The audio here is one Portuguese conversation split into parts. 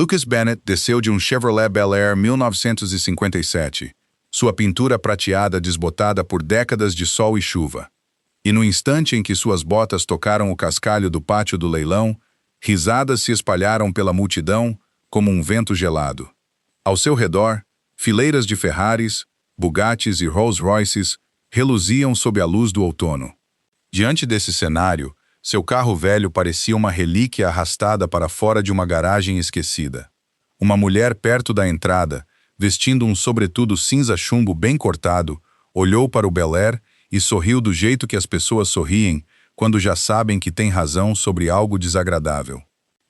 Lucas Bennett desceu de um Chevrolet Bel Air 1957, sua pintura prateada desbotada por décadas de sol e chuva. E no instante em que suas botas tocaram o cascalho do pátio do leilão, risadas se espalharam pela multidão como um vento gelado. Ao seu redor, fileiras de Ferraris, Bugattis e Rolls-Royces reluziam sob a luz do outono. Diante desse cenário, seu carro velho parecia uma relíquia arrastada para fora de uma garagem esquecida. Uma mulher perto da entrada, vestindo um sobretudo cinza chumbo bem cortado, olhou para o Bel Air e sorriu do jeito que as pessoas sorriem quando já sabem que tem razão sobre algo desagradável.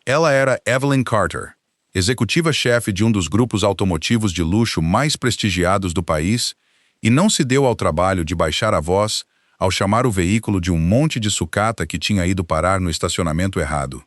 Ela era Evelyn Carter, executiva-chefe de um dos grupos automotivos de luxo mais prestigiados do país, e não se deu ao trabalho de baixar a voz ao chamar o veículo de um monte de sucata que tinha ido parar no estacionamento errado.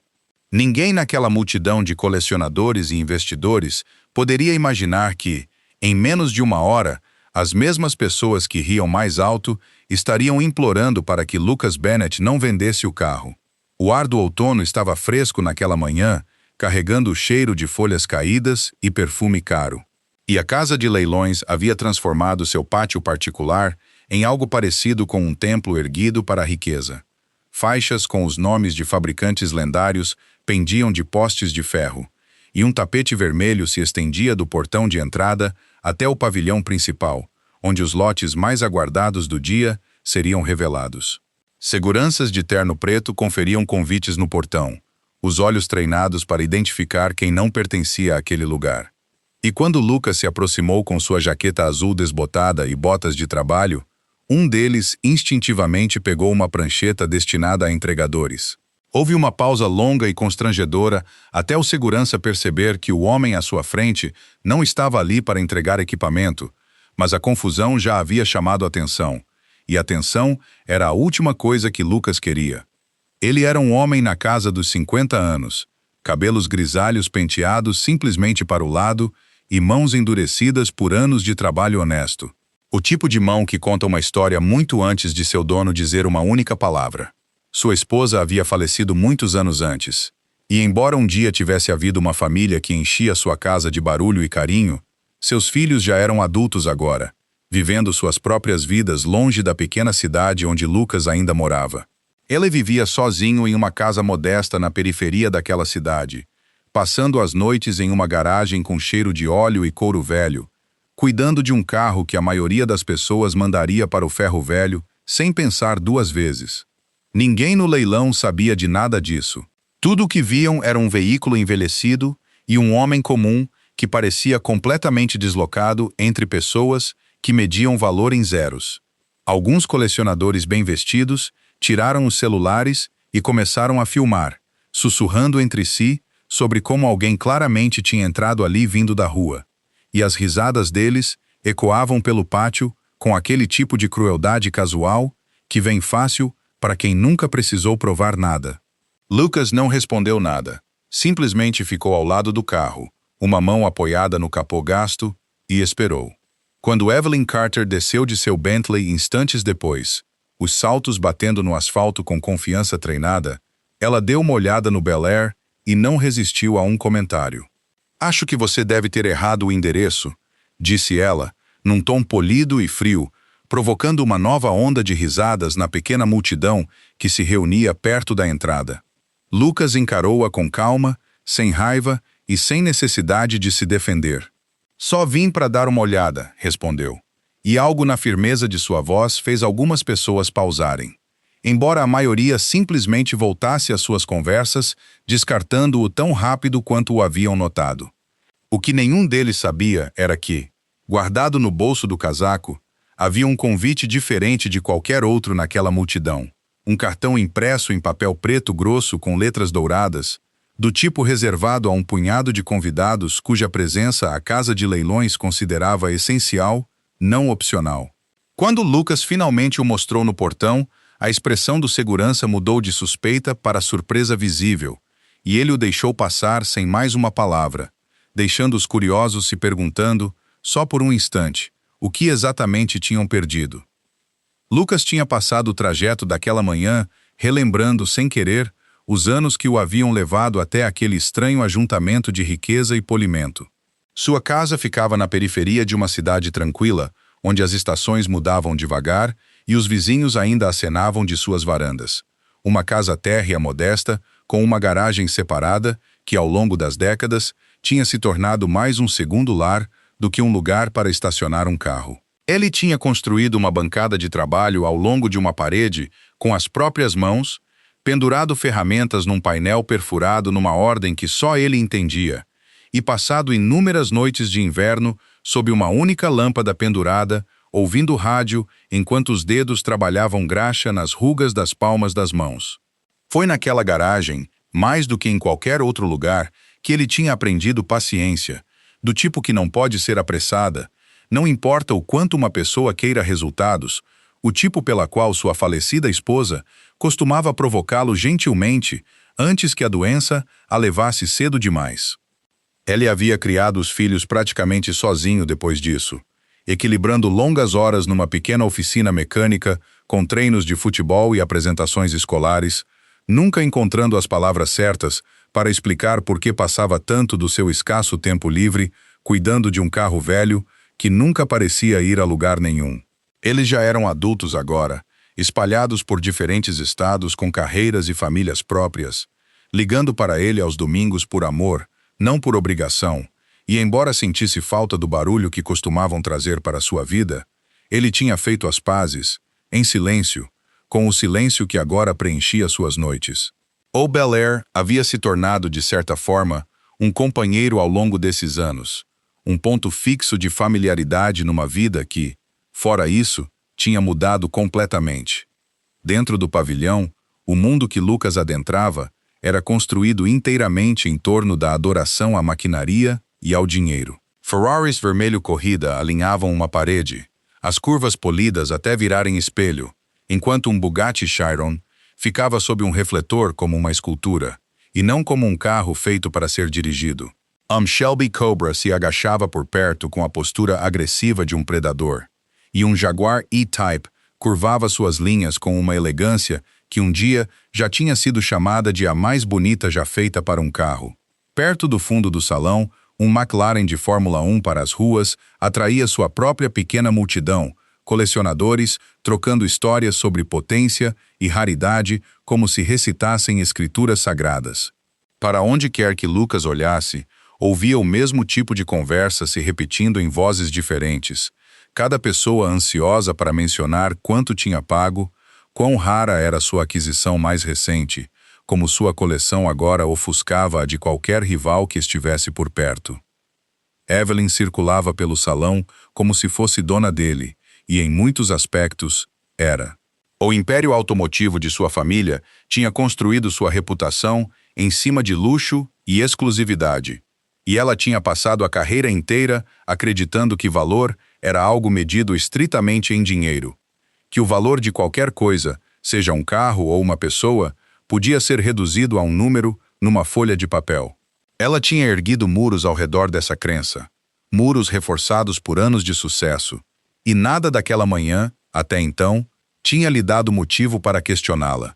Ninguém naquela multidão de colecionadores e investidores poderia imaginar que, em menos de uma hora, as mesmas pessoas que riam mais alto estariam implorando para que Lucas Bennett não vendesse o carro. O ar do outono estava fresco naquela manhã, carregando o cheiro de folhas caídas e perfume caro. E a casa de leilões havia transformado seu pátio particular em algo parecido com um templo erguido para a riqueza. Faixas com os nomes de fabricantes lendários pendiam de postes de ferro, e um tapete vermelho se estendia do portão de entrada até o pavilhão principal, onde os lotes mais aguardados do dia seriam revelados. Seguranças de terno preto conferiam convites no portão, os olhos treinados para identificar quem não pertencia àquele lugar. E quando Lucas se aproximou com sua jaqueta azul desbotada e botas de trabalho, um deles instintivamente pegou uma prancheta destinada a entregadores. Houve uma pausa longa e constrangedora até o segurança perceber que o homem à sua frente não estava ali para entregar equipamento, mas a confusão já havia chamado a atenção, e a atenção era a última coisa que Lucas queria. Ele era um homem na casa dos 50 anos, cabelos grisalhos penteados simplesmente para o lado e mãos endurecidas por anos de trabalho honesto. O tipo de mão que conta uma história muito antes de seu dono dizer uma única palavra. Sua esposa havia falecido muitos anos antes, e embora um dia tivesse havido uma família que enchia sua casa de barulho e carinho, seus filhos já eram adultos agora, vivendo suas próprias vidas longe da pequena cidade onde Lucas ainda morava. Ele vivia sozinho em uma casa modesta na periferia daquela cidade, passando as noites em uma garagem com cheiro de óleo e couro velho, cuidando de um carro que a maioria das pessoas mandaria para o ferro velho sem pensar duas vezes. Ninguém no leilão sabia de nada disso. Tudo o que viam era um veículo envelhecido e um homem comum que parecia completamente deslocado entre pessoas que mediam valor em zeros. Alguns colecionadores bem vestidos tiraram os celulares e começaram a filmar, sussurrando entre si sobre como alguém claramente tinha entrado ali vindo da rua. E as risadas deles ecoavam pelo pátio com aquele tipo de crueldade casual que vem fácil para quem nunca precisou provar nada. Lucas não respondeu nada, simplesmente ficou ao lado do carro, uma mão apoiada no capô gasto, e esperou. Quando Evelyn Carter desceu de seu Bentley instantes depois, os saltos batendo no asfalto com confiança treinada, ela deu uma olhada no Bel Air e não resistiu a um comentário. "Acho que você deve ter errado o endereço", disse ela, num tom polido e frio, provocando uma nova onda de risadas na pequena multidão que se reunia perto da entrada. Lucas encarou-a com calma, sem raiva e sem necessidade de se defender. "Só vim para dar uma olhada", respondeu. E algo na firmeza de sua voz fez algumas pessoas pausarem, embora a maioria simplesmente voltasse às suas conversas, descartando-o tão rápido quanto o haviam notado. O que nenhum deles sabia era que, guardado no bolso do casaco, havia um convite diferente de qualquer outro naquela multidão. Um cartão impresso em papel preto grosso com letras douradas, do tipo reservado a um punhado de convidados cuja presença a casa de leilões considerava essencial, não opcional. Quando Lucas finalmente o mostrou no portão, a expressão do segurança mudou de suspeita para surpresa visível, e ele o deixou passar sem mais uma palavra, deixando os curiosos se perguntando, só por um instante, o que exatamente tinham perdido. Lucas tinha passado o trajeto daquela manhã, relembrando sem querer os anos que o haviam levado até aquele estranho ajuntamento de riqueza e polimento. Sua casa ficava na periferia de uma cidade tranquila, onde as estações mudavam devagar e os vizinhos ainda acenavam de suas varandas. Uma casa térrea modesta, com uma garagem separada, que ao longo das décadas tinha se tornado mais um segundo lar do que um lugar para estacionar um carro. Ele tinha construído uma bancada de trabalho ao longo de uma parede com as próprias mãos, pendurado ferramentas num painel perfurado numa ordem que só ele entendia, e passado inúmeras noites de inverno sob uma única lâmpada pendurada, ouvindo rádio enquanto os dedos trabalhavam graxa nas rugas das palmas das mãos. Foi naquela garagem, mais do que em qualquer outro lugar, que ele tinha aprendido paciência, do tipo que não pode ser apressada, não importa o quanto uma pessoa queira resultados, o tipo pela qual sua falecida esposa costumava provocá-lo gentilmente antes que a doença a levasse cedo demais. Ele havia criado os filhos praticamente sozinho depois disso, equilibrando longas horas numa pequena oficina mecânica com treinos de futebol e apresentações escolares, nunca encontrando as palavras certas para explicar por que passava tanto do seu escasso tempo livre cuidando de um carro velho que nunca parecia ir a lugar nenhum. Eles já eram adultos agora, espalhados por diferentes estados com carreiras e famílias próprias, ligando para ele aos domingos por amor, não por obrigação, e embora sentisse falta do barulho que costumavam trazer para sua vida, ele tinha feito as pazes, em silêncio, com o silêncio que agora preenchia suas noites. O Bel Air havia se tornado, de certa forma, um companheiro ao longo desses anos, um ponto fixo de familiaridade numa vida que, fora isso, tinha mudado completamente. Dentro do pavilhão, o mundo que Lucas adentrava era construído inteiramente em torno da adoração à maquinaria e ao dinheiro. Ferraris vermelho corrida alinhavam uma parede, as curvas polidas até virarem espelho, enquanto um Bugatti Chiron ficava sob um refletor como uma escultura, e não como um carro feito para ser dirigido. Shelby Cobra se agachava por perto com a postura agressiva de um predador, e um Jaguar E-Type curvava suas linhas com uma elegância que um dia já tinha sido chamada de a mais bonita já feita para um carro. Perto do fundo do salão, um McLaren de Fórmula 1 para as ruas atraía sua própria pequena multidão, colecionadores trocando histórias sobre potência e raridade como se recitassem escrituras sagradas. Para onde quer que Lucas olhasse, ouvia o mesmo tipo de conversa se repetindo em vozes diferentes, cada pessoa ansiosa para mencionar quanto tinha pago, quão rara era sua aquisição mais recente, como sua coleção agora ofuscava a de qualquer rival que estivesse por perto. Evelyn circulava pelo salão como se fosse dona dele, e em muitos aspectos, era. O império automotivo de sua família tinha construído sua reputação em cima de luxo e exclusividade, e ela tinha passado a carreira inteira acreditando que valor era algo medido estritamente em dinheiro, que o valor de qualquer coisa, seja um carro ou uma pessoa, podia ser reduzido a um número numa folha de papel. Ela tinha erguido muros ao redor dessa crença, muros reforçados por anos de sucesso, e nada daquela manhã, até então, tinha lhe dado motivo para questioná-la.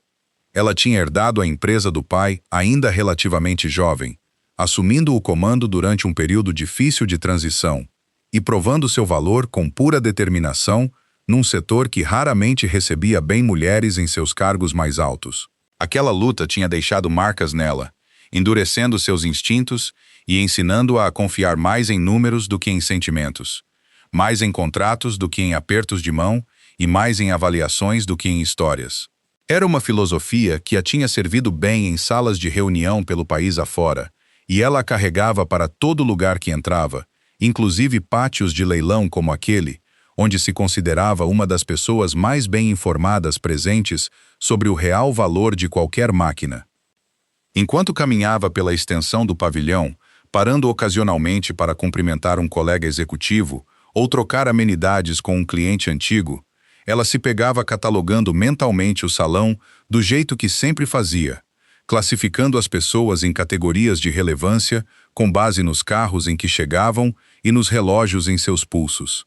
Ela tinha herdado a empresa do pai ainda relativamente jovem, assumindo o comando durante um período difícil de transição e provando seu valor com pura determinação num setor que raramente recebia bem mulheres em seus cargos mais altos. Aquela luta tinha deixado marcas nela, endurecendo seus instintos e ensinando-a a confiar mais em números do que em sentimentos, mais em contratos do que em apertos de mão e mais em avaliações do que em histórias. Era uma filosofia que a tinha servido bem em salas de reunião pelo país afora, e ela a carregava para todo lugar que entrava, inclusive pátios de leilão como aquele, onde se considerava uma das pessoas mais bem informadas presentes sobre o real valor de qualquer máquina. Enquanto caminhava pela extensão do pavilhão, parando ocasionalmente para cumprimentar um colega executivo ou trocar amenidades com um cliente antigo, ela se pegava catalogando mentalmente o salão do jeito que sempre fazia, classificando as pessoas em categorias de relevância com base nos carros em que chegavam e nos relógios em seus pulsos.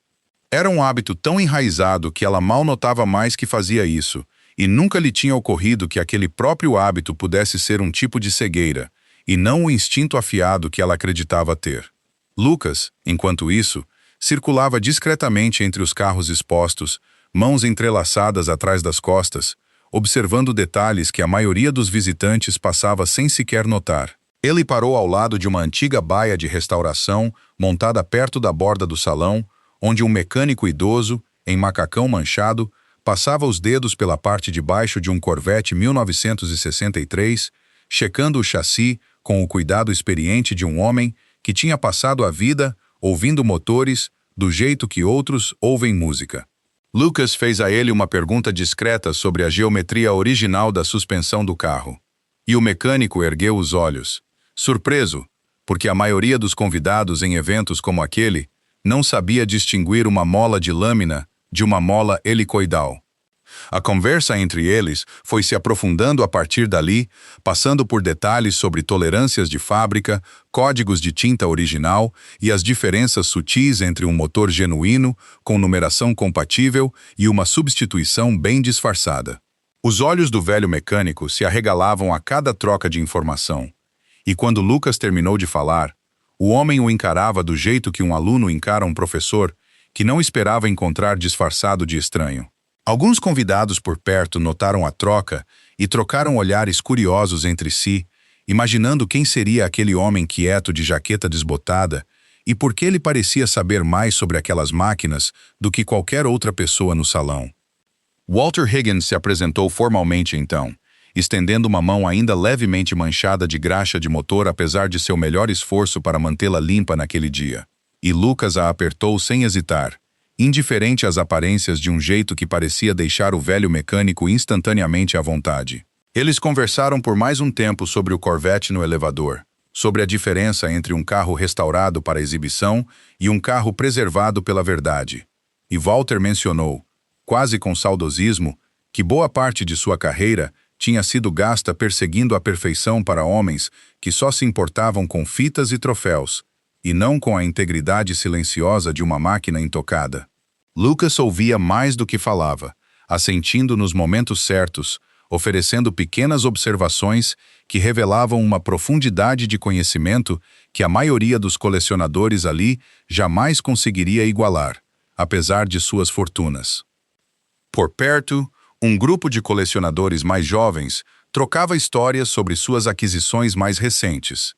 Era um hábito tão enraizado que ela mal notava mais que fazia isso, e nunca lhe tinha ocorrido que aquele próprio hábito pudesse ser um tipo de cegueira, e não o instinto afiado que ela acreditava ter. Lucas, enquanto isso, circulava discretamente entre os carros expostos, mãos entrelaçadas atrás das costas, observando detalhes que a maioria dos visitantes passava sem sequer notar. Ele parou ao lado de uma antiga baia de restauração montada perto da borda do salão, onde um mecânico idoso, em macacão manchado, passava os dedos pela parte de baixo de um Corvette 1963, checando o chassi com o cuidado experiente de um homem que tinha passado a vida ouvindo motores do jeito que outros ouvem música. Lucas fez a ele uma pergunta discreta sobre a geometria original da suspensão do carro. E o mecânico ergueu os olhos, surpreso, porque a maioria dos convidados em eventos como aquele não sabia distinguir uma mola de lâmina de uma mola helicoidal. A conversa entre eles foi se aprofundando a partir dali, passando por detalhes sobre tolerâncias de fábrica, códigos de tinta original e as diferenças sutis entre um motor genuíno, com numeração compatível, e uma substituição bem disfarçada. Os olhos do velho mecânico se arregalavam a cada troca de informação. E quando Lucas terminou de falar, o homem o encarava do jeito que um aluno encara um professor, que não esperava encontrar disfarçado de estranho. Alguns convidados por perto notaram a troca e trocaram olhares curiosos entre si, imaginando quem seria aquele homem quieto de jaqueta desbotada e por que ele parecia saber mais sobre aquelas máquinas do que qualquer outra pessoa no salão. Walter Higgins se apresentou formalmente então, estendendo uma mão ainda levemente manchada de graxa de motor apesar de seu melhor esforço para mantê-la limpa naquele dia. E Lucas a apertou sem hesitar, indiferente às aparências de um jeito que parecia deixar o velho mecânico instantaneamente à vontade. Eles conversaram por mais um tempo sobre o Corvette no elevador, sobre a diferença entre um carro restaurado para exibição e um carro preservado pela verdade. E Walter mencionou, quase com saudosismo, que boa parte de sua carreira tinha sido gasta perseguindo a perfeição para homens que só se importavam com fitas e troféus, e não com a integridade silenciosa de uma máquina intocada. Lucas ouvia mais do que falava, assentindo nos momentos certos, oferecendo pequenas observações que revelavam uma profundidade de conhecimento que a maioria dos colecionadores ali jamais conseguiria igualar, apesar de suas fortunas. Por perto, um grupo de colecionadores mais jovens trocava histórias sobre suas aquisições mais recentes.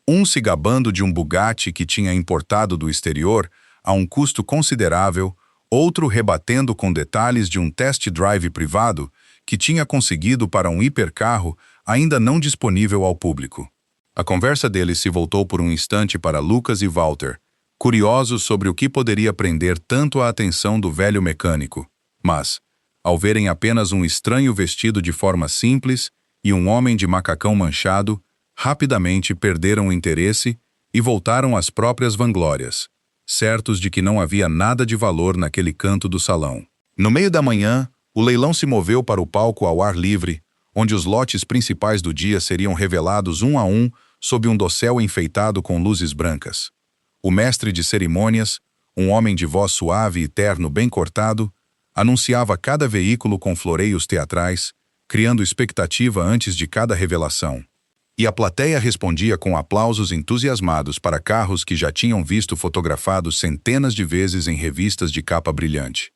Um se gabando de um Bugatti que tinha importado do exterior a um custo considerável, outro rebatendo com detalhes de um test drive privado que tinha conseguido para um hipercarro ainda não disponível ao público. A conversa deles se voltou por um instante para Lucas e Walter, curiosos sobre o que poderia prender tanto a atenção do velho mecânico. Mas, ao verem apenas um estranho vestido de forma simples e um homem de macacão manchado, rapidamente perderam o interesse e voltaram às próprias vanglórias, certos de que não havia nada de valor naquele canto do salão. No meio da manhã, o leilão se moveu para o palco ao ar livre, onde os lotes principais do dia seriam revelados um a um sob um dossel enfeitado com luzes brancas. O mestre de cerimônias, um homem de voz suave e terno bem cortado, anunciava cada veículo com floreios teatrais, criando expectativa antes de cada revelação. E a plateia respondia com aplausos entusiasmados para carros que já tinham visto fotografados centenas de vezes em revistas de capa brilhante.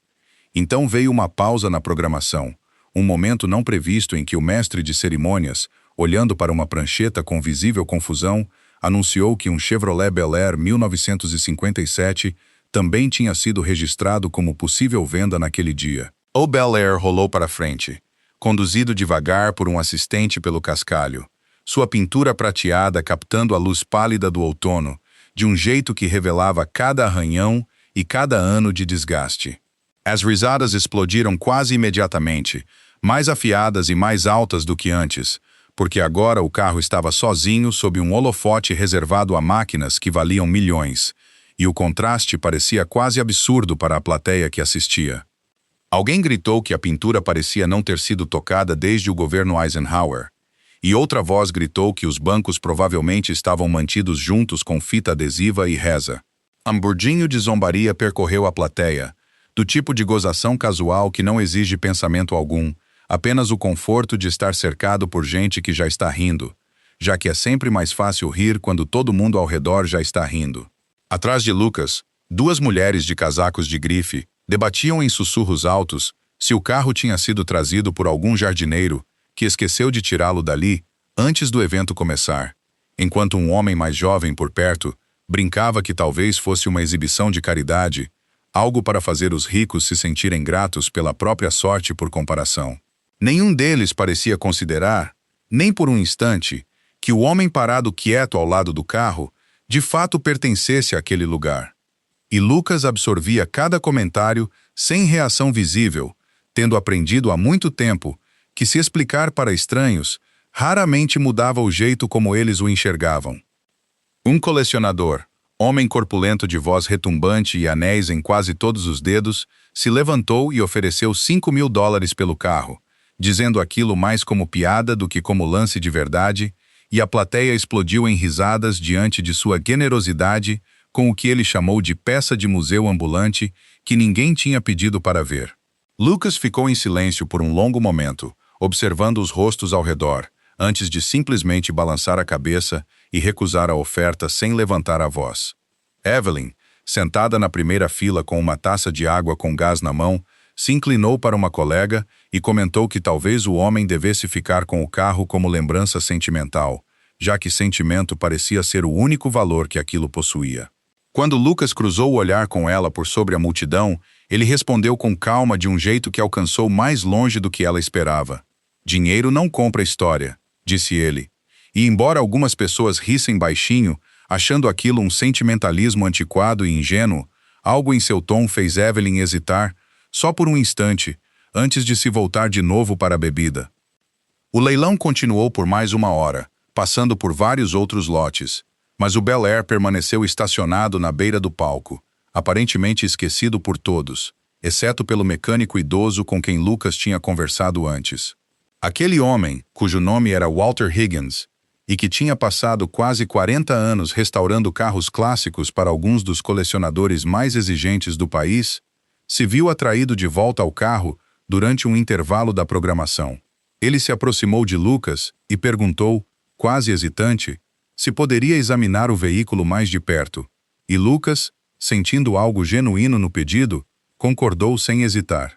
Então veio uma pausa na programação, um momento não previsto em que o mestre de cerimônias, olhando para uma prancheta com visível confusão, anunciou que um Chevrolet Bel Air 1957 também tinha sido registrado como possível venda naquele dia. O Bel Air rolou para frente, conduzido devagar por um assistente pelo cascalho, sua pintura prateada captando a luz pálida do outono, de um jeito que revelava cada arranhão e cada ano de desgaste. As risadas explodiram quase imediatamente, mais afiadas e mais altas do que antes, porque agora o carro estava sozinho sob um holofote reservado a máquinas que valiam milhões, e o contraste parecia quase absurdo para a plateia que assistia. Alguém gritou que a pintura parecia não ter sido tocada desde o governo Eisenhower, e outra voz gritou que os bancos provavelmente estavam mantidos juntos com fita adesiva e reza. Um burdinho de zombaria percorreu a plateia, do tipo de gozação casual que não exige pensamento algum, apenas o conforto de estar cercado por gente que já está rindo, já que é sempre mais fácil rir quando todo mundo ao redor já está rindo. Atrás de Lucas, duas mulheres de casacos de grife debatiam em sussurros altos se o carro tinha sido trazido por algum jardineiro que esqueceu de tirá-lo dali antes do evento começar, enquanto um homem mais jovem por perto brincava que talvez fosse uma exibição de caridade, algo para fazer os ricos se sentirem gratos pela própria sorte por comparação. Nenhum deles parecia considerar, nem por um instante, que o homem parado quieto ao lado do carro de fato pertencesse àquele lugar. E Lucas absorvia cada comentário sem reação visível, tendo aprendido há muito tempo que se explicar para estranhos raramente mudava o jeito como eles o enxergavam. Um colecionador, homem corpulento de voz retumbante e anéis em quase todos os dedos, se levantou e ofereceu $5.000 pelo carro, dizendo aquilo mais como piada do que como lance de verdade, e a plateia explodiu em risadas diante de sua generosidade com o que ele chamou de peça de museu ambulante que ninguém tinha pedido para ver. Lucas ficou em silêncio por um longo momento, observando os rostos ao redor, antes de simplesmente balançar a cabeça e recusar a oferta sem levantar a voz. Evelyn, sentada na primeira fila com uma taça de água com gás na mão, se inclinou para uma colega e comentou que talvez o homem devesse ficar com o carro como lembrança sentimental, já que sentimento parecia ser o único valor que aquilo possuía. Quando Lucas cruzou o olhar com ela por sobre a multidão, ele respondeu com calma de um jeito que alcançou mais longe do que ela esperava. "Dinheiro não compra história", disse ele. E embora algumas pessoas rissem baixinho, achando aquilo um sentimentalismo antiquado e ingênuo, algo em seu tom fez Evelyn hesitar, só por um instante, antes de se voltar de novo para a bebida. O leilão continuou por mais uma hora, passando por vários outros lotes, mas o Bel Air permaneceu estacionado na beira do palco, aparentemente esquecido por todos, exceto pelo mecânico idoso com quem Lucas tinha conversado antes. Aquele homem, cujo nome era Walter Higgins, e que tinha passado quase 40 anos restaurando carros clássicos para alguns dos colecionadores mais exigentes do país, se viu atraído de volta ao carro durante um intervalo da programação. Ele se aproximou de Lucas e perguntou, quase hesitante, se poderia examinar o veículo mais de perto, e Lucas, sentindo algo genuíno no pedido, concordou sem hesitar.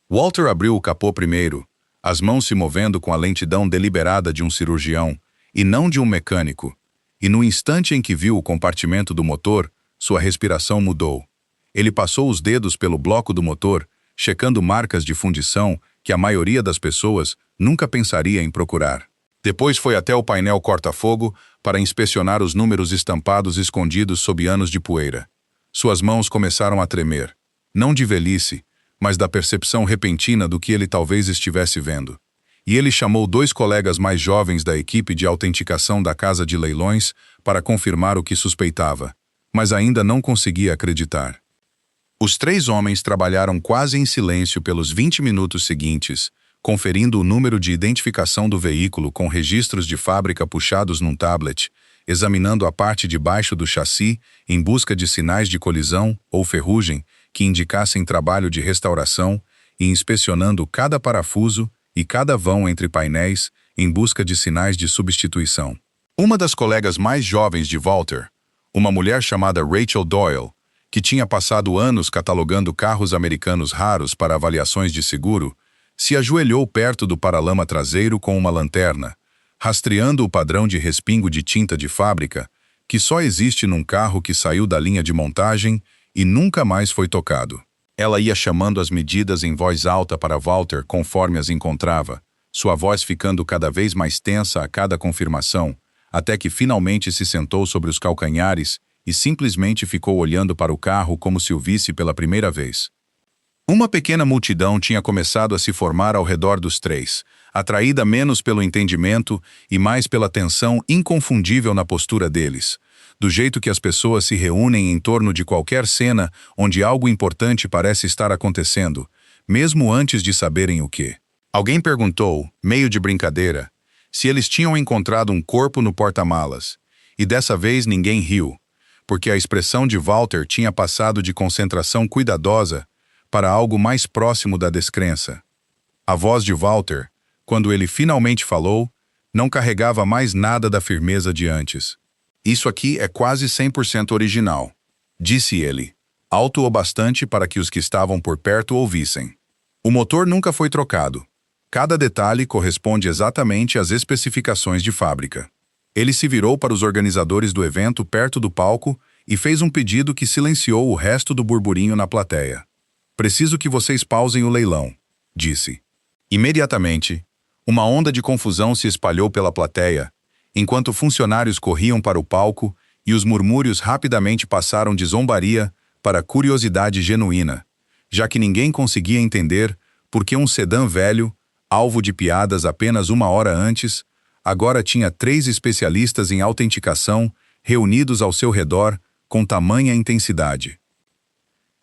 Walter abriu o capô primeiro, as mãos se movendo com a lentidão deliberada de um cirurgião, e não de um mecânico, e no instante em que viu o compartimento do motor, sua respiração mudou. Ele passou os dedos pelo bloco do motor, checando marcas de fundição que a maioria das pessoas nunca pensaria em procurar. Depois foi até o painel corta-fogo para inspecionar os números estampados escondidos sob anos de poeira. Suas mãos começaram a tremer, não de velhice, mas da percepção repentina do que ele talvez estivesse vendo. E ele chamou 2 colegas mais jovens da equipe de autenticação da casa de leilões para confirmar o que suspeitava, mas ainda não conseguia acreditar. Os 3 homens trabalharam quase em silêncio pelos 20 minutos seguintes, conferindo o número de identificação do veículo com registros de fábrica puxados num tablet, examinando a parte de baixo do chassi em busca de sinais de colisão ou ferrugem que indicassem trabalho de restauração e inspecionando cada parafuso e cada vão entre painéis em busca de sinais de substituição. Uma das colegas mais jovens de Walter, uma mulher chamada Rachel Doyle, que tinha passado anos catalogando carros americanos raros para avaliações de seguro, se ajoelhou perto do paralama traseiro com uma lanterna, rastreando o padrão de respingo de tinta de fábrica que só existe num carro que saiu da linha de montagem e nunca mais foi tocado. Ela ia chamando as medidas em voz alta para Walter conforme as encontrava, sua voz ficando cada vez mais tensa a cada confirmação, até que finalmente se sentou sobre os calcanhares e simplesmente ficou olhando para o carro como se o visse pela primeira vez. Uma pequena multidão tinha começado a se formar ao redor dos 3, atraída menos pelo entendimento e mais pela tensão inconfundível na postura deles, do jeito que as pessoas se reúnem em torno de qualquer cena onde algo importante parece estar acontecendo, mesmo antes de saberem o que. Alguém perguntou, meio de brincadeira, se eles tinham encontrado um corpo no porta-malas, e dessa vez ninguém riu, porque a expressão de Walter tinha passado de concentração cuidadosa para algo mais próximo da descrença. A voz de Walter, quando ele finalmente falou, não carregava mais nada da firmeza de antes. Isso aqui é quase 100% original, disse ele, alto o bastante para que os que estavam por perto ouvissem. O motor nunca foi trocado. Cada detalhe corresponde exatamente às especificações de fábrica. Ele se virou para os organizadores do evento perto do palco e fez um pedido que silenciou o resto do burburinho na plateia. Preciso que vocês pausem o leilão, disse. Imediatamente, uma onda de confusão se espalhou pela plateia, enquanto funcionários corriam para o palco e os murmúrios rapidamente passaram de zombaria para curiosidade genuína, já que ninguém conseguia entender por que um sedã velho, alvo de piadas apenas uma hora antes, agora tinha 3 especialistas em autenticação reunidos ao seu redor com tamanha intensidade.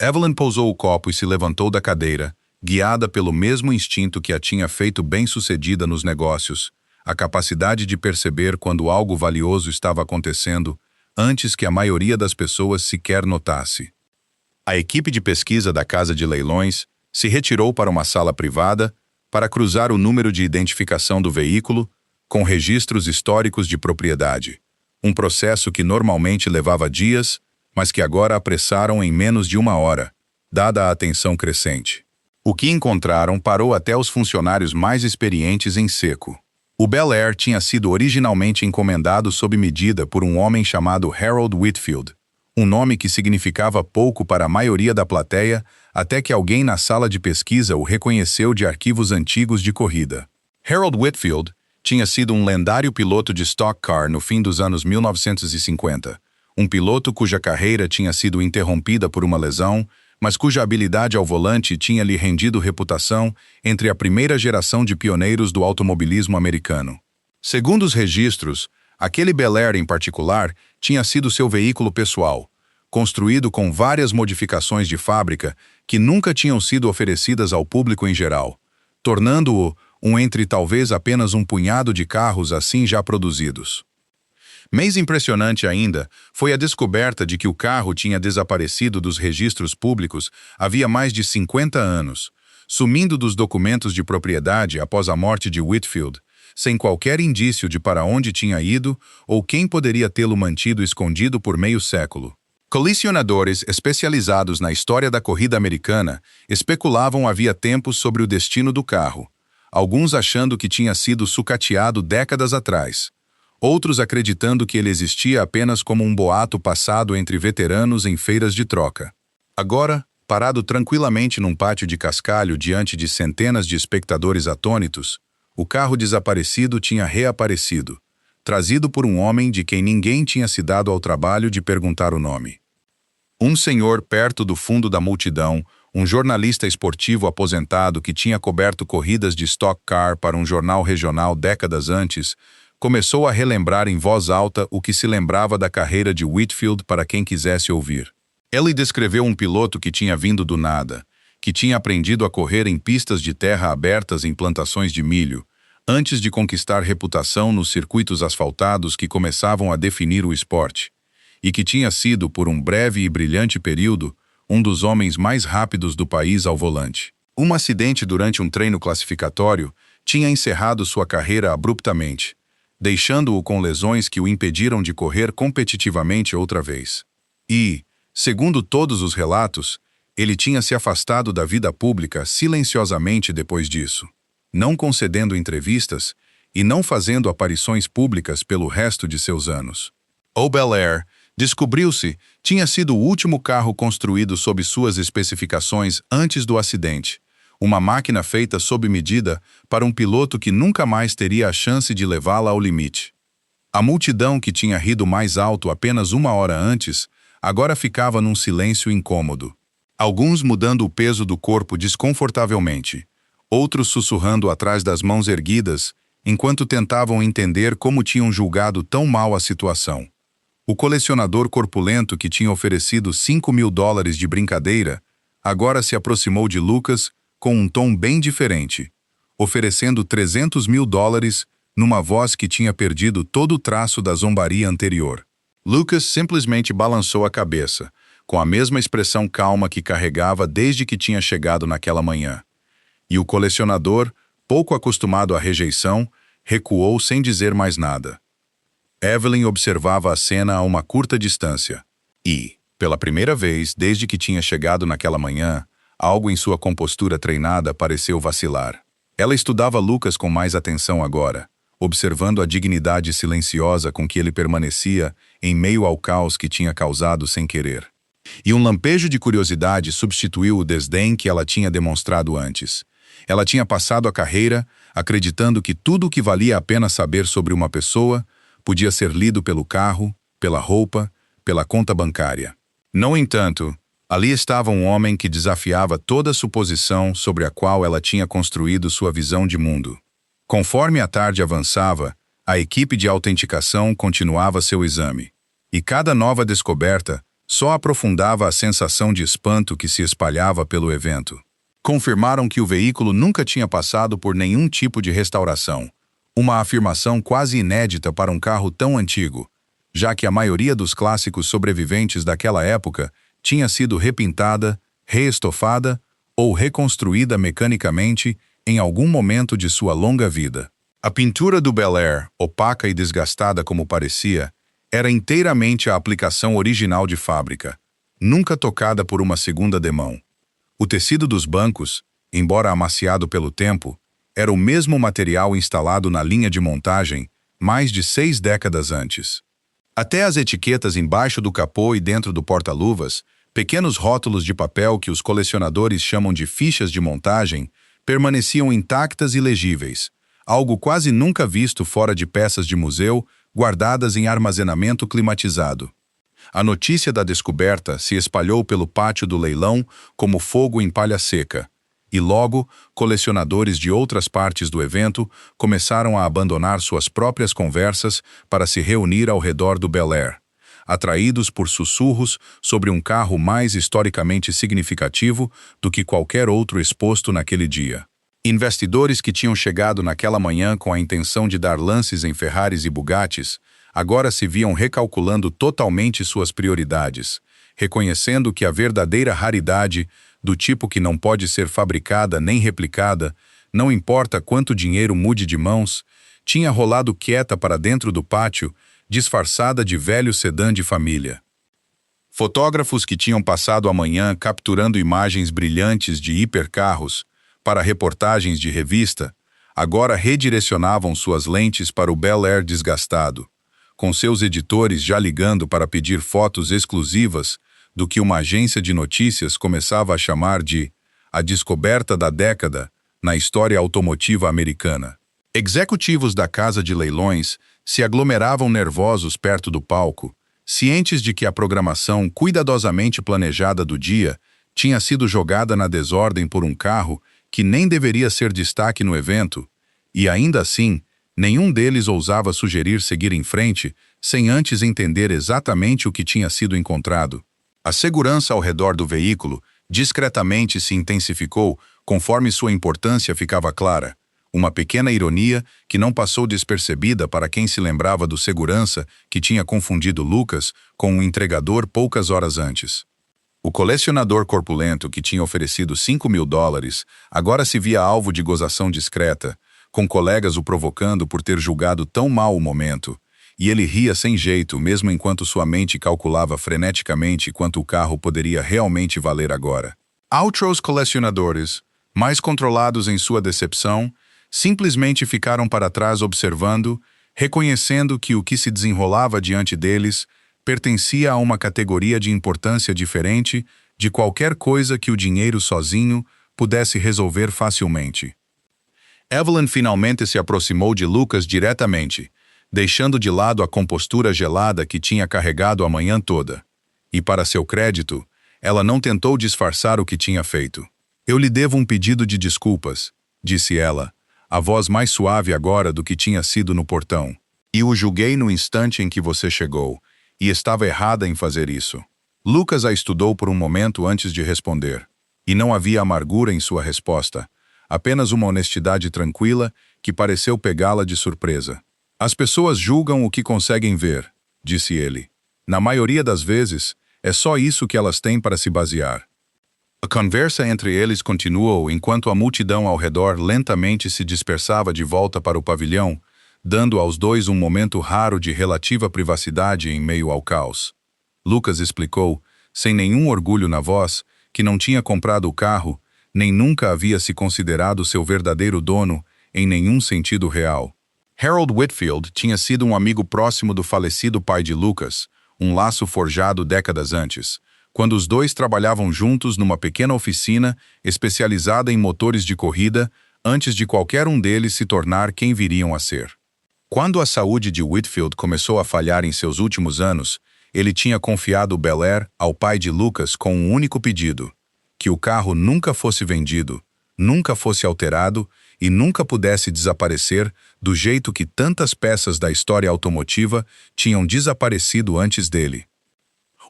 Evelyn pousou o copo e se levantou da cadeira, guiada pelo mesmo instinto que a tinha feito bem-sucedida nos negócios, a capacidade de perceber quando algo valioso estava acontecendo antes que a maioria das pessoas sequer notasse. A equipe de pesquisa da Casa de Leilões se retirou para uma sala privada para cruzar o número de identificação do veículo com registros históricos de propriedade, um processo que normalmente levava dias, mas que agora apressaram em menos de 1 hora, dada a atenção crescente. O que encontraram parou até os funcionários mais experientes em seco. O Bel Air tinha sido originalmente encomendado sob medida por um homem chamado Harold Whitfield, um nome que significava pouco para a maioria da plateia até que alguém na sala de pesquisa o reconheceu de arquivos antigos de corrida. Harold Whitfield tinha sido um lendário piloto de stock car no fim dos anos 1950, um piloto cuja carreira tinha sido interrompida por uma lesão, mas cuja habilidade ao volante tinha lhe rendido reputação entre a primeira geração de pioneiros do automobilismo americano. Segundo os registros, aquele Bel Air em particular tinha sido seu veículo pessoal, construído com várias modificações de fábrica que nunca tinham sido oferecidas ao público em geral, tornando-o um entre talvez apenas um punhado de carros assim já produzidos. Mais impressionante ainda foi a descoberta de que o carro tinha desaparecido dos registros públicos havia mais de 50 anos, sumindo dos documentos de propriedade após a morte de Whitfield, sem qualquer indício de para onde tinha ido ou quem poderia tê-lo mantido escondido por meio século. Colecionadores especializados na história da corrida americana especulavam havia tempos sobre o destino do carro, alguns achando que tinha sido sucateado décadas atrás, outros acreditando que ele existia apenas como um boato passado entre veteranos em feiras de troca. Agora, parado tranquilamente num pátio de cascalho diante de centenas de espectadores atônitos, o carro desaparecido tinha reaparecido, trazido por um homem de quem ninguém tinha se dado ao trabalho de perguntar o nome. Um senhor perto do fundo da multidão, um jornalista esportivo aposentado que tinha coberto corridas de stock car para um jornal regional décadas antes, começou a relembrar em voz alta o que se lembrava da carreira de Whitfield para quem quisesse ouvir. Ele descreveu um piloto que tinha vindo do nada, que tinha aprendido a correr em pistas de terra abertas em plantações de milho, antes de conquistar reputação nos circuitos asfaltados que começavam a definir o esporte, e que tinha sido, por um breve e brilhante período, um dos homens mais rápidos do país ao volante. Um acidente durante um treino classificatório tinha encerrado sua carreira abruptamente, deixando-o com lesões que o impediram de correr competitivamente outra vez. E, segundo todos os relatos, ele tinha se afastado da vida pública silenciosamente depois disso, não concedendo entrevistas e não fazendo aparições públicas pelo resto de seus anos. O Bel Air, descobriu-se, tinha sido o último carro construído sob suas especificações antes do acidente, uma máquina feita sob medida para um piloto que nunca mais teria a chance de levá-la ao limite. A multidão que tinha rido mais alto apenas 1 hora antes, agora ficava num silêncio incômodo. Alguns mudando o peso do corpo desconfortavelmente, outros sussurrando atrás das mãos erguidas, enquanto tentavam entender como tinham julgado tão mal a situação. O colecionador corpulento que tinha oferecido $5.000 de brincadeira, agora se aproximou de Lucas com um tom bem diferente, oferecendo $300.000 numa voz que tinha perdido todo o traço da zombaria anterior. Lucas simplesmente balançou a cabeça, com a mesma expressão calma que carregava desde que tinha chegado naquela manhã. E o colecionador, pouco acostumado à rejeição, recuou sem dizer mais nada. Evelyn observava a cena a uma curta distância. E, pela primeira vez desde que tinha chegado naquela manhã, algo em sua compostura treinada pareceu vacilar. Ela estudava Lucas com mais atenção agora, observando a dignidade silenciosa com que ele permanecia em meio ao caos que tinha causado sem querer. E um lampejo de curiosidade substituiu o desdém que ela tinha demonstrado antes. Ela tinha passado a carreira acreditando que tudo o que valia a pena saber sobre uma pessoa podia ser lido pelo carro, pela roupa, pela conta bancária. No entanto, ali estava um homem que desafiava toda suposição sobre a qual ela tinha construído sua visão de mundo. Conforme a tarde avançava, a equipe de autenticação continuava seu exame. E cada nova descoberta só aprofundava a sensação de espanto que se espalhava pelo evento. Confirmaram que o veículo nunca tinha passado por nenhum tipo de restauração, uma afirmação quase inédita para um carro tão antigo, já que a maioria dos clássicos sobreviventes daquela época tinha sido repintada, reestofada ou reconstruída mecanicamente em algum momento de sua longa vida. A pintura do Bel Air, opaca e desgastada como parecia, era inteiramente a aplicação original de fábrica, nunca tocada por uma segunda demão. O tecido dos bancos, embora amaciado pelo tempo, era o mesmo material instalado na linha de montagem mais de 6 décadas antes. Até as etiquetas embaixo do capô e dentro do porta-luvas, pequenos rótulos de papel que os colecionadores chamam de fichas de montagem, permaneciam intactas e legíveis, algo quase nunca visto fora de peças de museu guardadas em armazenamento climatizado. A notícia da descoberta se espalhou pelo pátio do leilão como fogo em palha seca, e logo, colecionadores de outras partes do evento começaram a abandonar suas próprias conversas para se reunir ao redor do Bel Air, atraídos por sussurros sobre um carro mais historicamente significativo do que qualquer outro exposto naquele dia. Investidores que tinham chegado naquela manhã com a intenção de dar lances em Ferraris e Bugattis, agora se viam recalculando totalmente suas prioridades, reconhecendo que a verdadeira raridade, do tipo que não pode ser fabricada nem replicada, não importa quanto dinheiro mude de mãos, tinha rolado quieta para dentro do pátio, disfarçada de velho sedã de família. Fotógrafos que tinham passado a manhã capturando imagens brilhantes de hipercarros para reportagens de revista, agora redirecionavam suas lentes para o Bel Air desgastado, com seus editores já ligando para pedir fotos exclusivas do que uma agência de notícias começava a chamar de a descoberta da década na história automotiva americana. Executivos da casa de leilões se aglomeravam nervosos perto do palco, cientes de que a programação cuidadosamente planejada do dia tinha sido jogada na desordem por um carro que nem deveria ser destaque no evento, e ainda assim, nenhum deles ousava sugerir seguir em frente sem antes entender exatamente o que tinha sido encontrado. A segurança ao redor do veículo discretamente se intensificou conforme sua importância ficava clara, uma pequena ironia que não passou despercebida para quem se lembrava do segurança que tinha confundido Lucas com um entregador poucas horas antes. O colecionador corpulento que tinha oferecido $5.000 agora se via alvo de gozação discreta, com colegas o provocando por ter julgado tão mal o momento, e ele ria sem jeito mesmo enquanto sua mente calculava freneticamente quanto o carro poderia realmente valer agora. Outros colecionadores, mais controlados em sua decepção, simplesmente ficaram para trás observando, reconhecendo que o que se desenrolava diante deles pertencia a uma categoria de importância diferente de qualquer coisa que o dinheiro sozinho pudesse resolver facilmente. Evelyn finalmente se aproximou de Lucas diretamente, deixando de lado a compostura gelada que tinha carregado a manhã toda. E, para seu crédito, ela não tentou disfarçar o que tinha feito. "Eu lhe devo um pedido de desculpas", disse ela, a voz mais suave agora do que tinha sido no portão. "E o julguei no instante em que você chegou, e estava errada em fazer isso." Lucas a estudou por um momento antes de responder, e não havia amargura em sua resposta, apenas uma honestidade tranquila que pareceu pegá-la de surpresa. "As pessoas julgam o que conseguem ver", disse ele. "Na maioria das vezes, é só isso que elas têm para se basear." A conversa entre eles continuou enquanto a multidão ao redor lentamente se dispersava de volta para o pavilhão, dando aos dois um momento raro de relativa privacidade em meio ao caos. Lucas explicou, sem nenhum orgulho na voz, que não tinha comprado o carro, nem nunca havia se considerado seu verdadeiro dono em nenhum sentido real. Harold Whitfield tinha sido um amigo próximo do falecido pai de Lucas, um laço forjado décadas antes, quando os dois trabalhavam juntos numa pequena oficina especializada em motores de corrida antes de qualquer um deles se tornar quem viriam a ser. Quando a saúde de Whitfield começou a falhar em seus últimos anos, ele tinha confiado o Bel Air ao pai de Lucas com um único pedido: que o carro nunca fosse vendido, nunca fosse alterado e nunca pudesse desaparecer do jeito que tantas peças da história automotiva tinham desaparecido antes dele.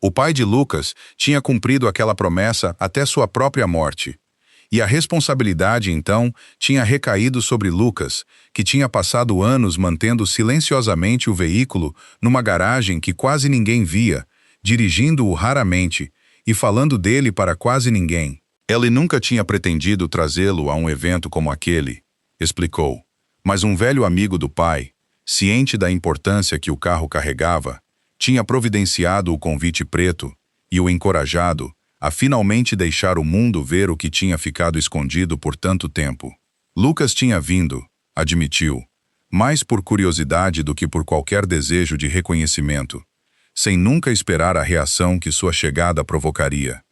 O pai de Lucas tinha cumprido aquela promessa até sua própria morte. E a responsabilidade, então, tinha recaído sobre Lucas, que tinha passado anos mantendo silenciosamente o veículo numa garagem que quase ninguém via, dirigindo-o raramente e falando dele para quase ninguém. Ele nunca tinha pretendido trazê-lo a um evento como aquele, explicou, mas um velho amigo do pai, ciente da importância que o carro carregava, tinha providenciado o convite preto e o encorajado a finalmente deixar o mundo ver o que tinha ficado escondido por tanto tempo. Lucas tinha vindo, admitiu, mais por curiosidade do que por qualquer desejo de reconhecimento, sem nunca esperar a reação que sua chegada provocaria.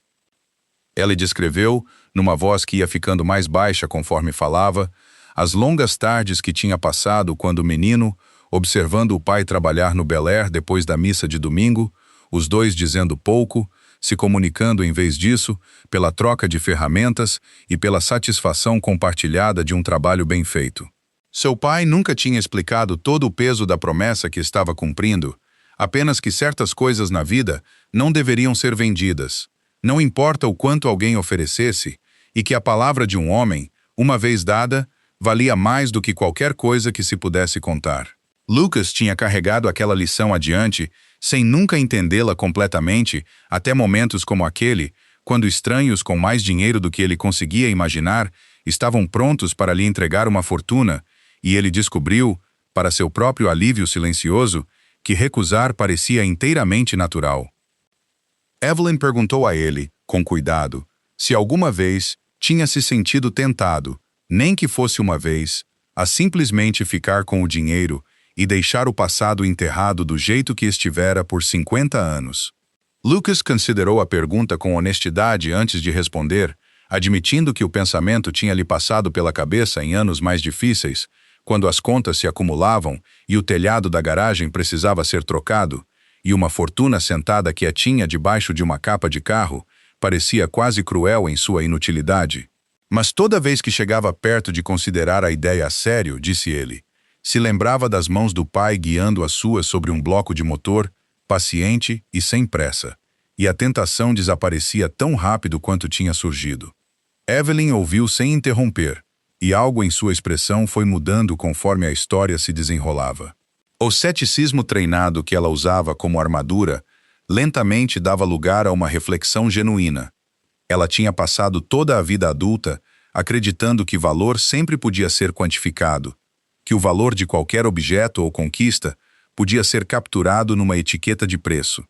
Ele descreveu, numa voz que ia ficando mais baixa conforme falava, as longas tardes que tinha passado quando menino, observando o pai trabalhar no Bel Air depois da missa de domingo, os dois dizendo pouco, se comunicando em vez disso, pela troca de ferramentas e pela satisfação compartilhada de um trabalho bem feito. Seu pai nunca tinha explicado todo o peso da promessa que estava cumprindo, apenas que certas coisas na vida não deveriam ser vendidas, não importa o quanto alguém oferecesse, e que a palavra de um homem, uma vez dada, valia mais do que qualquer coisa que se pudesse contar. Lucas tinha carregado aquela lição adiante, sem nunca entendê-la completamente, até momentos como aquele, quando estranhos com mais dinheiro do que ele conseguia imaginar estavam prontos para lhe entregar uma fortuna, e ele descobriu, para seu próprio alívio silencioso, que recusar parecia inteiramente natural. Evelyn perguntou a ele, com cuidado, se alguma vez tinha se sentido tentado, nem que fosse uma vez, a simplesmente ficar com o dinheiro e deixar o passado enterrado do jeito que estivera por 50 anos. Lucas considerou a pergunta com honestidade antes de responder, admitindo que o pensamento tinha lhe passado pela cabeça em anos mais difíceis, quando as contas se acumulavam e o telhado da garagem precisava ser trocado, e uma fortuna sentada quietinha debaixo de uma capa de carro parecia quase cruel em sua inutilidade. Mas toda vez que chegava perto de considerar a ideia a sério, disse ele, se lembrava das mãos do pai guiando as suas sobre um bloco de motor, paciente e sem pressa, e a tentação desaparecia tão rápido quanto tinha surgido. Evelyn ouviu sem interromper, e algo em sua expressão foi mudando conforme a história se desenrolava. O ceticismo treinado que ela usava como armadura lentamente dava lugar a uma reflexão genuína. Ela tinha passado toda a vida adulta acreditando que valor sempre podia ser quantificado, que o valor de qualquer objeto ou conquista podia ser capturado numa etiqueta de preço.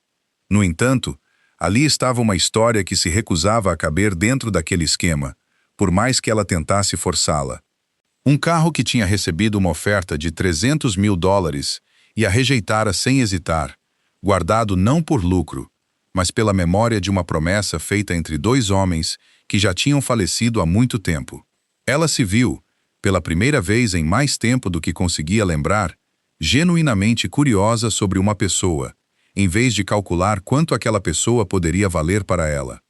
No entanto, ali estava uma história que se recusava a caber dentro daquele esquema, por mais que ela tentasse forçá-la. Um carro que tinha recebido uma oferta de $300 mil e a rejeitara sem hesitar, guardado não por lucro, mas pela memória de uma promessa feita entre dois homens que já tinham falecido há muito tempo. Ela se viu, pela primeira vez em mais tempo do que conseguia lembrar, genuinamente curiosa sobre uma pessoa, em vez de calcular quanto aquela pessoa poderia valer para ela.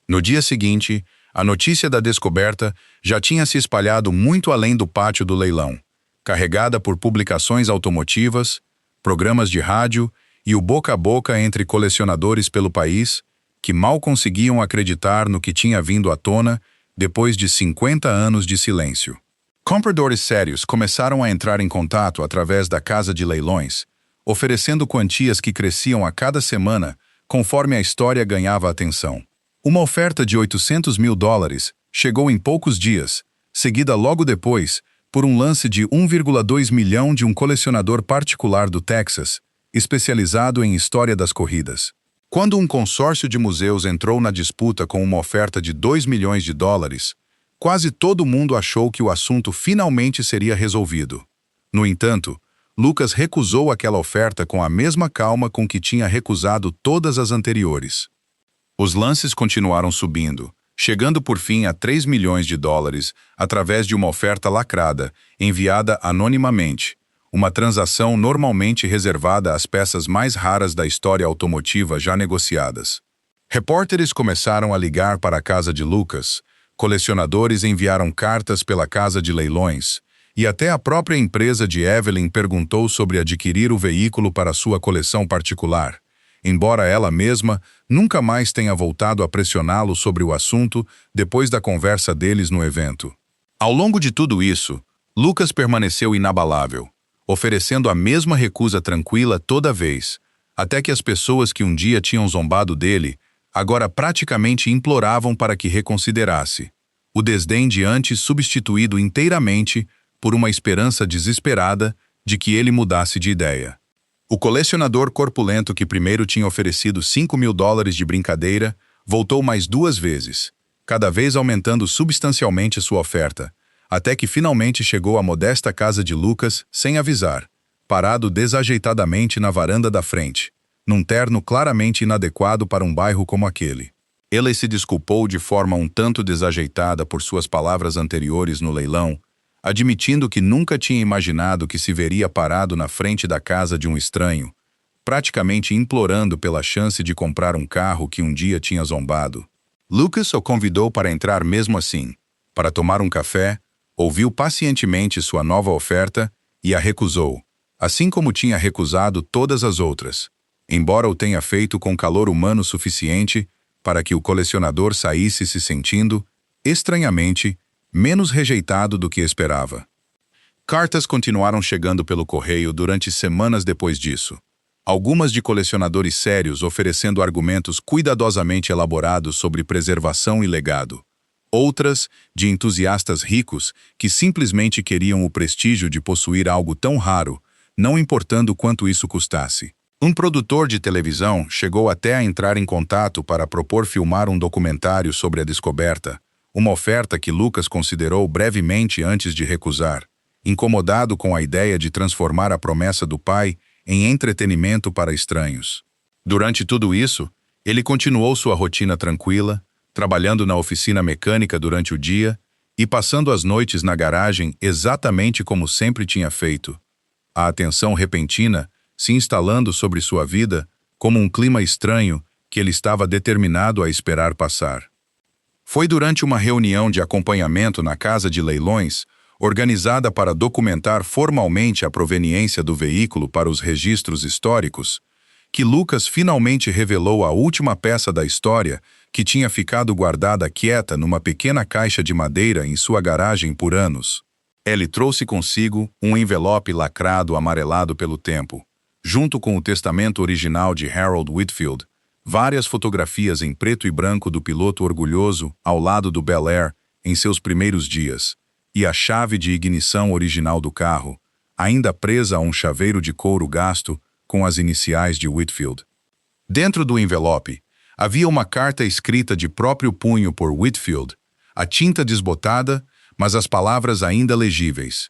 No dia seguinte, a notícia da descoberta já tinha se espalhado muito além do pátio do leilão, carregada por publicações automotivas, programas de rádio e o boca a boca entre colecionadores pelo país, que mal conseguiam acreditar no que tinha vindo à tona depois de 50 anos de silêncio. Compradores sérios começaram a entrar em contato através da casa de leilões, oferecendo quantias que cresciam a cada semana conforme a história ganhava atenção. Uma oferta de $800 mil chegou em poucos dias, seguida logo depois por um lance de 1,2 milhão de um colecionador particular do Texas, especializado em história das corridas. Quando um consórcio de museus entrou na disputa com uma oferta de $2 milhões, quase todo mundo achou que o assunto finalmente seria resolvido. No entanto, Lucas recusou aquela oferta com a mesma calma com que tinha recusado todas as anteriores. Os lances continuaram subindo, chegando por fim a $3 milhões através de uma oferta lacrada, enviada anonimamente, uma transação normalmente reservada às peças mais raras da história automotiva já negociadas. Repórteres começaram a ligar para a casa de Lucas, colecionadores enviaram cartas pela casa de leilões, e até a própria empresa de Evelyn perguntou sobre adquirir o veículo para sua coleção particular, embora ela mesma nunca mais tenha voltado a pressioná-lo sobre o assunto depois da conversa deles no evento. Ao longo de tudo isso, Lucas permaneceu inabalável, oferecendo a mesma recusa tranquila toda vez, até que as pessoas que um dia tinham zombado dele, agora praticamente imploravam para que reconsiderasse, o desdém de antes substituído inteiramente por uma esperança desesperada de que ele mudasse de ideia. O colecionador corpulento que primeiro tinha oferecido $5 mil de brincadeira voltou mais 2 vezes, cada vez aumentando substancialmente sua oferta, até que finalmente chegou à modesta casa de Lucas sem avisar, parado desajeitadamente na varanda da frente, num terno claramente inadequado para um bairro como aquele. Ele se desculpou de forma um tanto desajeitada por suas palavras anteriores no leilão, admitindo que nunca tinha imaginado que se veria parado na frente da casa de um estranho, praticamente implorando pela chance de comprar um carro que um dia tinha zombado. Lucas o convidou para entrar mesmo assim, para tomar um café, ouviu pacientemente sua nova oferta e a recusou, assim como tinha recusado todas as outras, embora o tenha feito com calor humano suficiente para que o colecionador saísse se sentindo, estranhamente, menos rejeitado do que esperava. Cartas continuaram chegando pelo correio durante semanas depois disso, algumas de colecionadores sérios oferecendo argumentos cuidadosamente elaborados sobre preservação e legado, outras de entusiastas ricos que simplesmente queriam o prestígio de possuir algo tão raro, não importando quanto isso custasse. Um produtor de televisão chegou até a entrar em contato para propor filmar um documentário sobre a descoberta, uma oferta que Lucas considerou brevemente antes de recusar, incomodado com a ideia de transformar a promessa do pai em entretenimento para estranhos. Durante tudo isso, ele continuou sua rotina tranquila, trabalhando na oficina mecânica durante o dia e passando as noites na garagem exatamente como sempre tinha feito. A atenção repentina se instalando sobre sua vida como um clima estranho que ele estava determinado a esperar passar. Foi durante uma reunião de acompanhamento na casa de leilões, organizada para documentar formalmente a proveniência do veículo para os registros históricos, que Lucas finalmente revelou a última peça da história que tinha ficado guardada quieta numa pequena caixa de madeira em sua garagem por anos. Ele trouxe consigo um envelope lacrado amarelado pelo tempo, junto com o testamento original de Harold Whitfield, várias fotografias em preto e branco do piloto orgulhoso ao lado do Bel Air em seus primeiros dias, e a chave de ignição original do carro, ainda presa a um chaveiro de couro gasto com as iniciais de Whitfield. Dentro do envelope, havia uma carta escrita de próprio punho por Whitfield, a tinta desbotada, mas as palavras ainda legíveis.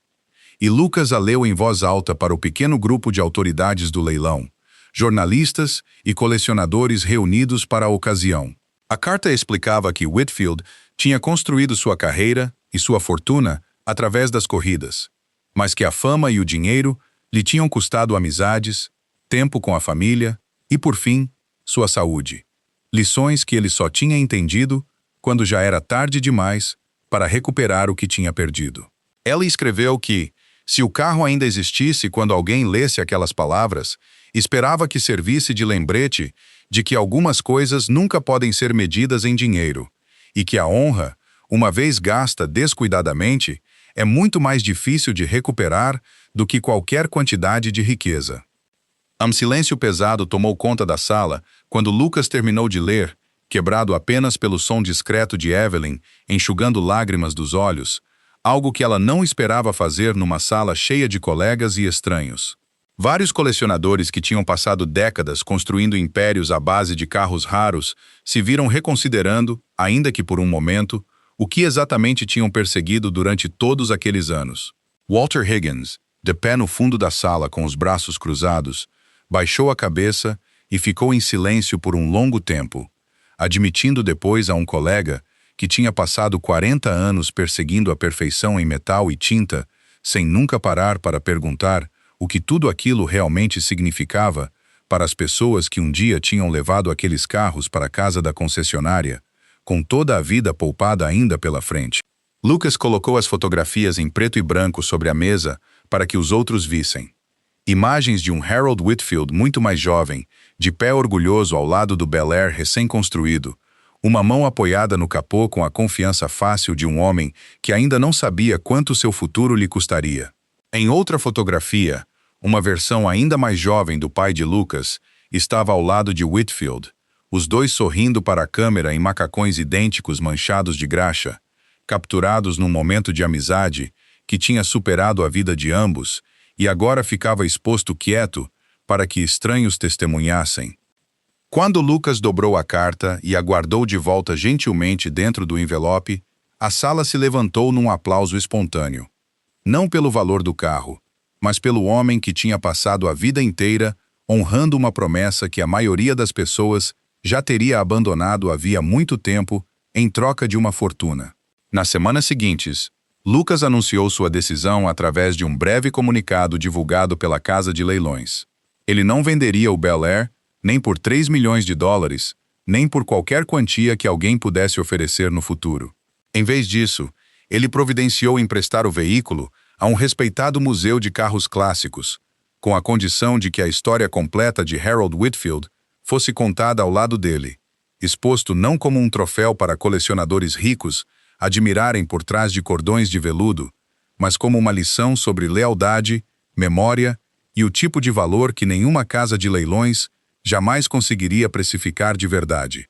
E Lucas a leu em voz alta para o pequeno grupo de autoridades do leilão, jornalistas e colecionadores reunidos para a ocasião. A carta explicava que Whitfield tinha construído sua carreira e sua fortuna através das corridas, mas que a fama e o dinheiro lhe tinham custado amizades, tempo com a família e, por fim, sua saúde. Lições que ele só tinha entendido quando já era tarde demais para recuperar o que tinha perdido. Ela escreveu que, se o carro ainda existisse quando alguém lesse aquelas palavras, esperava que servisse de lembrete de que algumas coisas nunca podem ser medidas em dinheiro, e que a honra, uma vez gasta descuidadamente, é muito mais difícil de recuperar do que qualquer quantidade de riqueza. Um silêncio pesado tomou conta da sala quando Lucas terminou de ler quebrado apenas pelo som discreto de Evelyn enxugando lágrimas dos olhos, algo que ela não esperava fazer numa sala cheia de colegas e estranhos. Vários colecionadores que tinham passado décadas construindo impérios à base de carros raros se viram reconsiderando, ainda que por um momento, o que exatamente tinham perseguido durante todos aqueles anos. Walter Higgins, de pé no fundo da sala com os braços cruzados, baixou a cabeça e ficou em silêncio por um longo tempo, admitindo depois a um colega que tinha passado 40 anos perseguindo a perfeição em metal e tinta, sem nunca parar para perguntar o que tudo aquilo realmente significava para as pessoas que um dia tinham levado aqueles carros para a casa da concessionária, com toda a vida poupada ainda pela frente. Lucas colocou as fotografias em preto e branco sobre a mesa para que os outros vissem. Imagens de um Harold Whitfield muito mais jovem, de pé orgulhoso ao lado do Bel Air recém-construído, uma mão apoiada no capô com a confiança fácil de um homem que ainda não sabia quanto seu futuro lhe custaria. Em outra fotografia, uma versão ainda mais jovem do pai de Lucas estava ao lado de Whitfield, os dois sorrindo para a câmera em macacões idênticos manchados de graxa, capturados num momento de amizade que tinha superado a vida de ambos e agora ficava exposto quieto para que estranhos testemunhassem. Quando Lucas dobrou a carta e a guardou de volta gentilmente dentro do envelope, a sala se levantou num aplauso espontâneo. Não pelo valor do carro, mas pelo homem que tinha passado a vida inteira honrando uma promessa que a maioria das pessoas já teria abandonado havia muito tempo em troca de uma fortuna. Nas semanas seguintes, Lucas anunciou sua decisão através de um breve comunicado divulgado pela casa de leilões. Ele não venderia o Bel Air nem por 3 milhões de dólares, nem por qualquer quantia que alguém pudesse oferecer no futuro. Em vez disso, ele providenciou emprestar o veículo a um respeitado museu de carros clássicos, com a condição de que a história completa de Harold Whitfield fosse contada ao lado dele, exposto não como um troféu para colecionadores ricos admirarem por trás de cordões de veludo, mas como uma lição sobre lealdade, memória e o tipo de valor que nenhuma casa de leilões jamais conseguiria precificar de verdade.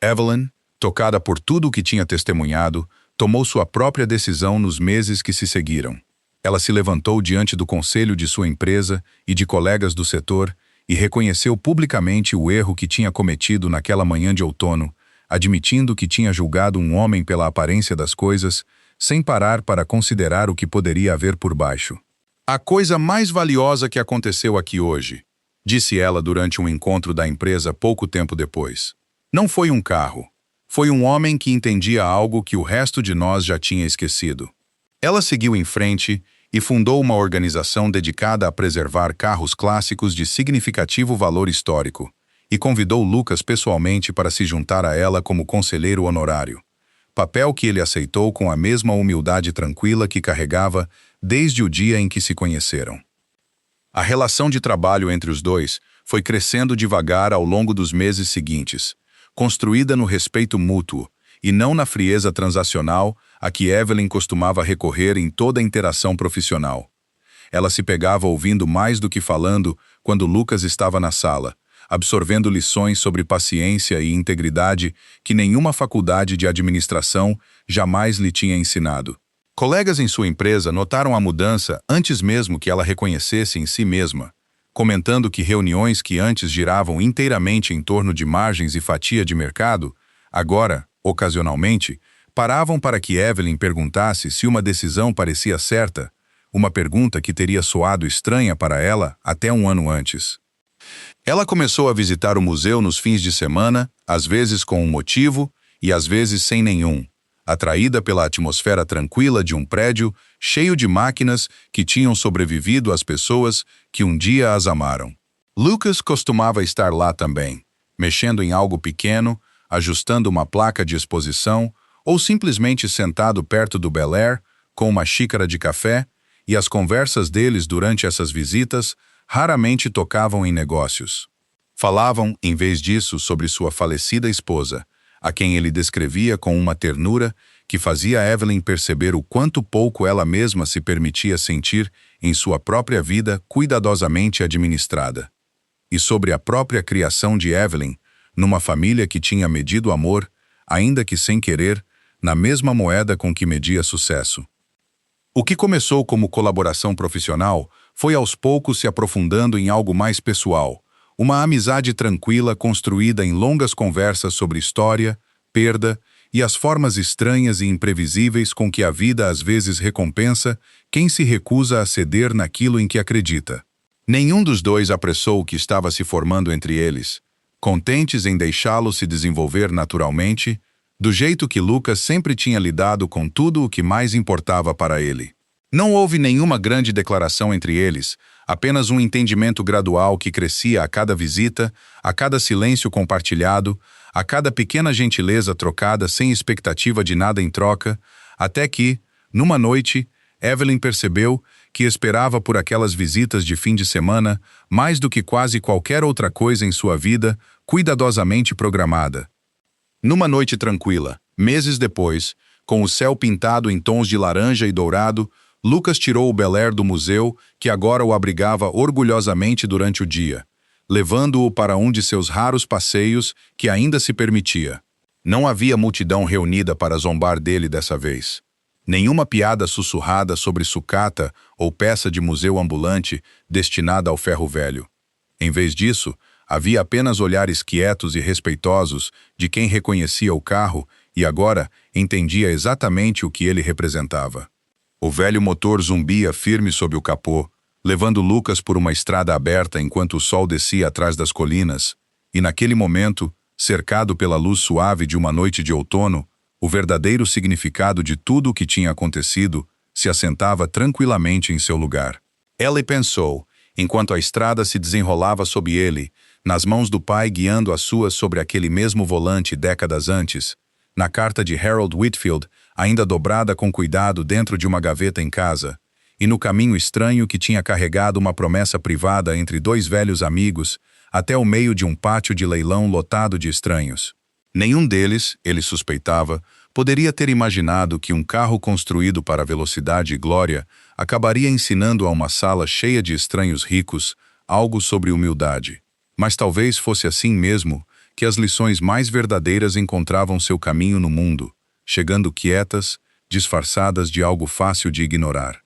Evelyn, tocada por tudo o que tinha testemunhado, tomou sua própria decisão nos meses que se seguiram. Ela se levantou diante do conselho de sua empresa e de colegas do setor e reconheceu publicamente o erro que tinha cometido naquela manhã de outono, admitindo que tinha julgado um homem pela aparência das coisas, sem parar para considerar o que poderia haver por baixo. "A coisa mais valiosa que aconteceu aqui hoje", disse ela durante um encontro da empresa pouco tempo depois, "não foi um carro. Foi um homem que entendia algo que o resto de nós já tinha esquecido." Ela seguiu em frente e fundou uma organização dedicada a preservar carros clássicos de significativo valor histórico, e convidou Lucas pessoalmente para se juntar a ela como conselheiro honorário, papel que ele aceitou com a mesma humildade tranquila que carregava desde o dia em que se conheceram. A relação de trabalho entre os dois foi crescendo devagar ao longo dos meses seguintes, construída no respeito mútuo e não na frieza transacional a que Evelyn costumava recorrer em toda a interação profissional. Ela se pegava ouvindo mais do que falando quando Lucas estava na sala, absorvendo lições sobre paciência e integridade que nenhuma faculdade de administração jamais lhe tinha ensinado. Colegas em sua empresa notaram a mudança antes mesmo que ela reconhecesse em si mesma, comentando que reuniões que antes giravam inteiramente em torno de margens e fatia de mercado, agora, ocasionalmente, paravam para que Evelyn perguntasse se uma decisão parecia certa, uma pergunta que teria soado estranha para ela até um ano antes. Ela começou a visitar o museu nos fins de semana, às vezes com um motivo e às vezes sem nenhum, atraída pela atmosfera tranquila de um prédio cheio de máquinas que tinham sobrevivido às pessoas que um dia as amaram. Lucas costumava estar lá também, mexendo em algo pequeno, ajustando uma placa de exposição ou simplesmente sentado perto do Bel Air com uma xícara de café, e as conversas deles durante essas visitas raramente tocavam em negócios. Falavam, em vez disso, sobre sua falecida esposa, a quem ele descrevia com uma ternura que fazia Evelyn perceber o quanto pouco ela mesma se permitia sentir em sua própria vida cuidadosamente administrada. E sobre a própria criação de Evelyn, numa família que tinha medido amor, ainda que sem querer, na mesma moeda com que media sucesso. O que começou como colaboração profissional foi aos poucos se aprofundando em algo mais pessoal, uma amizade tranquila construída em longas conversas sobre história, perda e as formas estranhas e imprevisíveis com que a vida às vezes recompensa quem se recusa a ceder naquilo em que acredita. Nenhum dos dois apressou o que estava se formando entre eles, contentes em deixá-lo se desenvolver naturalmente, do jeito que Lucas sempre tinha lidado com tudo o que mais importava para ele. Não houve nenhuma grande declaração entre eles, apenas um entendimento gradual que crescia a cada visita, a cada silêncio compartilhado, a cada pequena gentileza trocada sem expectativa de nada em troca, até que, numa noite, Evelyn percebeu que esperava por aquelas visitas de fim de semana mais do que quase qualquer outra coisa em sua vida, cuidadosamente programada. Numa noite tranquila, meses depois, com o céu pintado em tons de laranja e dourado, Lucas tirou o Bel Air do museu, que agora o abrigava orgulhosamente durante o dia, levando-o para um de seus raros passeios que ainda se permitia. Não havia multidão reunida para zombar dele dessa vez. Nenhuma piada sussurrada sobre sucata ou peça de museu ambulante destinada ao ferro velho. Em vez disso, havia apenas olhares quietos e respeitosos de quem reconhecia o carro e agora entendia exatamente o que ele representava. O velho motor zumbia firme sob o capô, levando Lucas por uma estrada aberta enquanto o sol descia atrás das colinas, e naquele momento, cercado pela luz suave de uma noite de outono, o verdadeiro significado de tudo o que tinha acontecido se assentava tranquilamente em seu lugar. Ellie pensou, enquanto a estrada se desenrolava sob ele, nas mãos do pai guiando as suas sobre aquele mesmo volante décadas antes, na carta de Harold Whitfield, ainda dobrada com cuidado dentro de uma gaveta em casa, e no caminho estranho que tinha carregado uma promessa privada entre dois velhos amigos, até o meio de um pátio de leilão lotado de estranhos. Nenhum deles, ele suspeitava, poderia ter imaginado que um carro construído para velocidade e glória acabaria ensinando a uma sala cheia de estranhos ricos algo sobre humildade. Mas talvez fosse assim mesmo que as lições mais verdadeiras encontravam seu caminho no mundo, chegando quietas, disfarçadas de algo fácil de ignorar.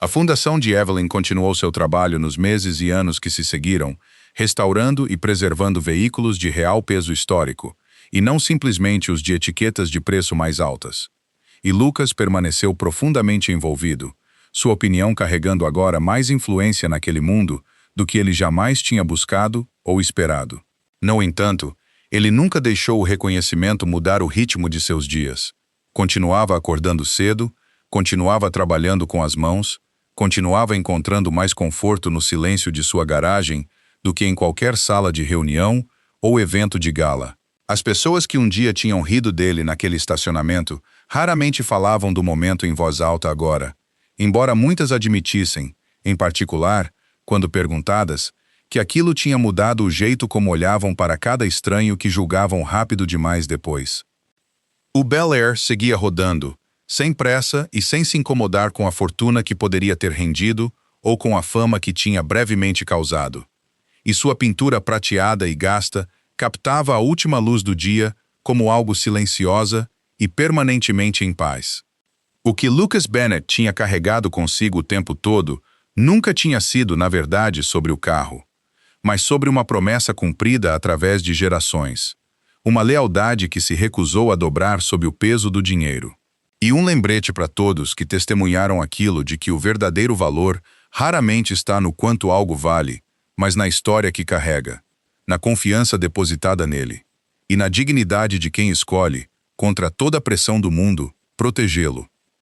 A Fundação de Evelyn continuou seu trabalho nos meses e anos que se seguiram, restaurando e preservando veículos de real peso histórico, e não simplesmente os de etiquetas de preço mais altas. E Lucas permaneceu profundamente envolvido, sua opinião carregando agora mais influência naquele mundo do que ele jamais tinha buscado ou esperado. No entanto, ele nunca deixou o reconhecimento mudar o ritmo de seus dias. Continuava acordando cedo, continuava trabalhando com as mãos, continuava encontrando mais conforto no silêncio de sua garagem do que em qualquer sala de reunião ou evento de gala. As pessoas que um dia tinham rido dele naquele estacionamento raramente falavam do momento em voz alta agora, embora muitas admitissem, em particular, quando perguntadas, que aquilo tinha mudado o jeito como olhavam para cada estranho que julgavam rápido demais depois. O Bel Air seguia rodando, sem pressa e sem se incomodar com a fortuna que poderia ter rendido ou com a fama que tinha brevemente causado. E sua pintura prateada e gasta captava a última luz do dia como algo silenciosa e permanentemente em paz. O que Lucas Bennett tinha carregado consigo o tempo todo nunca tinha sido, na verdade, sobre o carro, mas sobre uma promessa cumprida através de gerações, uma lealdade que se recusou a dobrar sob o peso do dinheiro. E um lembrete para todos que testemunharam aquilo de que o verdadeiro valor raramente está no quanto algo vale, mas na história que carrega, na confiança depositada nele, e na dignidade de quem escolhe, contra toda a pressão do mundo, protegê-lo.